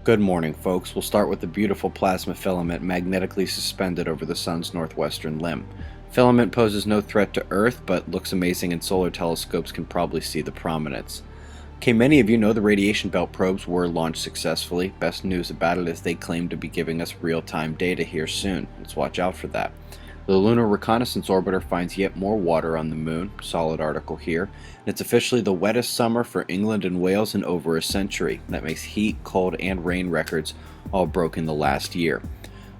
Good morning, folks. We'll start with the beautiful plasma filament magnetically suspended over the sun's northwestern limb. Filament poses no threat to Earth, but looks amazing and solar telescopes can probably see the prominence. Okay, many of you know the radiation belt probes were launched successfully. Best news about it is they claim to be giving us real-time data here soon. Let's watch out for that. The Lunar Reconnaissance Orbiter finds yet more water on the moon, solid article here. And it's officially the wettest summer for England and Wales in over a century. That makes heat, cold, and rain records all broken the last year.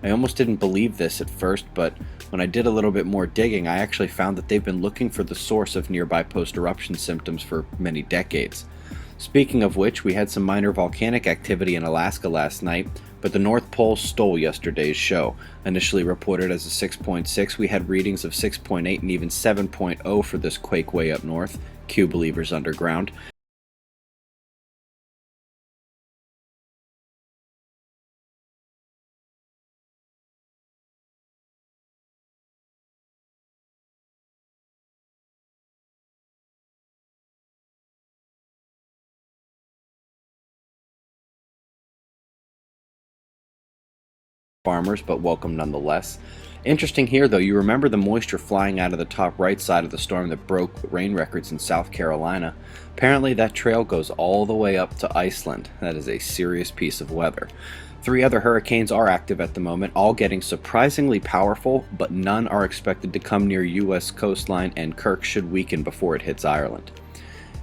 I almost didn't believe this at first, but when I did a little bit more digging, I actually found that they've been looking for the source of nearby post-eruption symptoms for many decades. Speaking of which, we had some minor volcanic activity in Alaska last night, but the North Pole stole yesterday's show. Initially reported as a 6.6, we had readings of 6.8 and even 7.0 for this quake way up north. Cue believers underground. Farmers, but welcome nonetheless. Interesting here though, you remember the moisture flying out of the top right side of the storm that broke rain records in South Carolina? Apparently that trail goes all the way up to Iceland. That is a serious piece of weather. 3 other hurricanes are active at the moment, all getting surprisingly powerful, but none are expected to come near US coastline, and Kirk should weaken before it hits Ireland.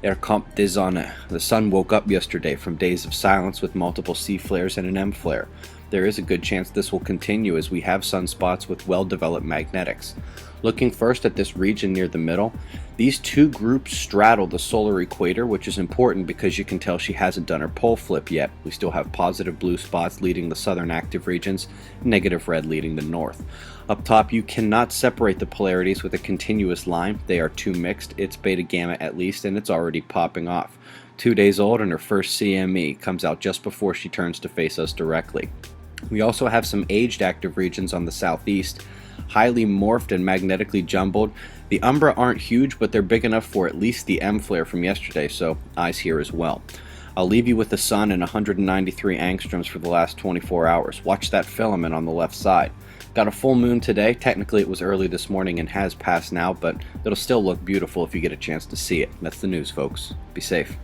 Er kommt die Sonne. The sun woke up yesterday from days of silence with multiple C flares and an M flare. There is a good chance this will continue as we have sunspots with well-developed magnetics. Looking first at this region near the middle, these 2 groups straddle the solar equator, which is important because you can tell she hasn't done her pole flip yet. We still have positive blue spots leading the southern active regions, negative red leading the north. Up top, you cannot separate the polarities with a continuous line. They are too mixed. It's beta gamma at least, and it's already popping off. 2 days old and her first CME comes out just before she turns to face us directly. We also have some aged active regions on the southeast, highly morphed and magnetically jumbled. The umbra aren't huge, but they're big enough for at least the M flare from yesterday, so eyes here as well. I'll leave you with the sun and 193 angstroms for the last 24 hours. Watch that filament on the left side. Got a full moon today. Technically it was early this morning and has passed now, but it'll still look beautiful if you get a chance to see it. That's the news, folks. Be safe.